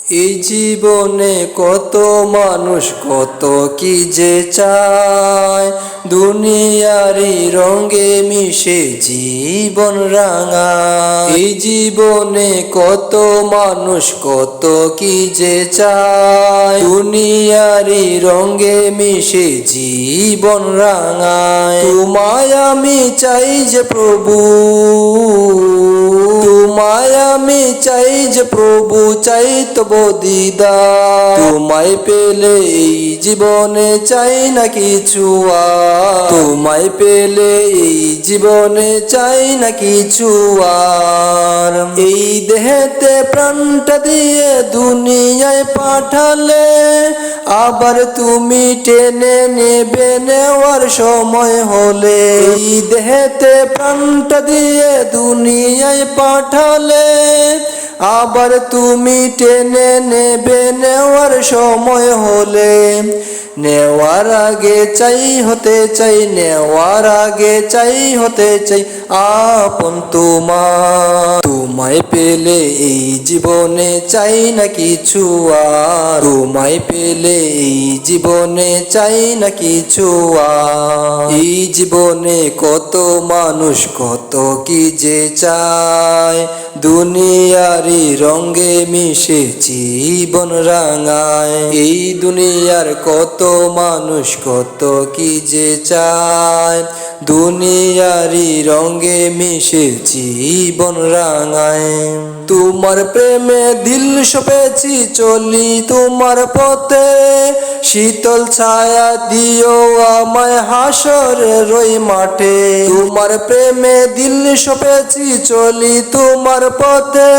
এই জীবনে কত মানুষ কত কি যে চায়, দুনিয়ারি রঙে মিশে জীবন রাঙায়। এই জীবনে কত মানুষ কত কি যে চায়, দুনিয়ারি রঙে মিশে জীবন রাঙায়। তোমায় আমি চাই যে প্রভু, তোমায় আমি চাই যে প্রভু, চাই তবু দিদার। তোমায় পেলে এই জীবনে চাই না কিছু আর, তোমায় পেলে এই জীবনে চাই না কিছু আর। এই দেহেতে প্রাণটা দিয়ে দুনিয়ায় পাঠালে, আবার তুমি টেনে নেবে নেওয়ার সময় হলে। এই দেহেতে প্রাণটা দিয়ে দুনিয়ায় পাঠালে, আবার তুমি টেনে নেবে নেওয়ার সময় হলে। নেওয়ার আগে চাই হতে চাই, নেওয়ার আগে চাই হতে চাই আপন তোমার। তোমায় পেলে এই জীবনে চাই না কিছু আর, তোমায় পেলে এই জীবনে চাই না কিছু আর। এই জীবনে কত মানুষ কত কি যে চায়, দুনিয়ারি রঙে মিশে জীবন রাঙায়। এই দুনিয়ার কত মানুষ কত কি যে চায়, দুনিয়ারি রঙে মিশে জীবন রাঙায়। তোমার প্রেমে দিল সপেছি চলি তোমার পথে, শীতল ছায়া দিও আমায় হাসরের ওই মাঠে। তোমার প্রেমে দিল সপেছি চলি তোমার পথে,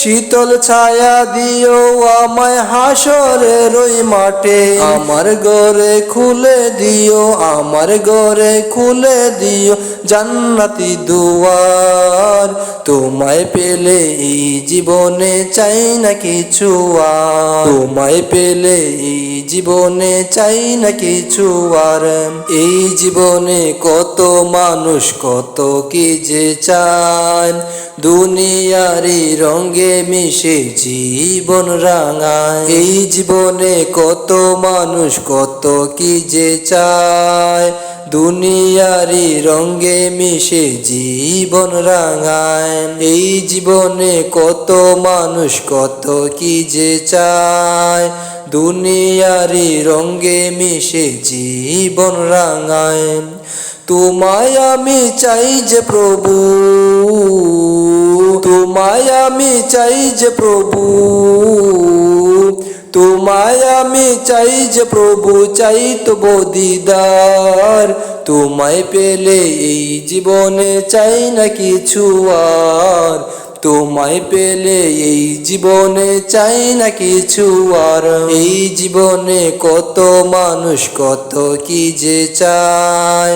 শীতল ছায়া দিও আমায় হাসরের ওই মাঠে। আমার ঘরে খুলে দিও, আমার ঘরে খুলে দিও জান্নাতি দুয়ার। তোমায় পেলে এই জীবনে চাই না কিছু আর, তোমায় পেলে এই জীবনে চাই না কিছু আর। এই জীবনে কত মানুষ কত কি যে চায়, দুনিয়ারি রঙে মিশে জীবন রাঙায়। এই জীবনে কত মানুষ কত কি যে চায়, দুনিয়ারি রঙে মিশে জীবন রাঙায়। এই জীবনে কত মানুষ কত কি যে চায়, দুনিয়ারি রঙে মিশে জীবন রাঙায়। তোমায় আমি চাই যে প্রভু, তোমায় আমি চাই যে প্রভু, তোমায় আমি চাই যে প্রভু, চাই তবু দিদার। তোমায় পেলে এই জীবনে চাই না কিছু আর, তোমায় পেলে এই জীবনে চাই না কিছু আর। এই জীবনে কত মানুষ কত কি যে চায়,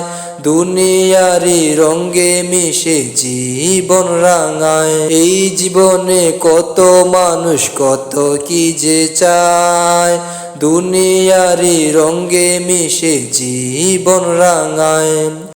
দুনিয়ারি রঙে মিশে জীবন রাঙায়। এই জীবনে কত মানুষ কত কি যে চায়, দুনিয়ারি রঙে মিশে জীবন রাঙায়।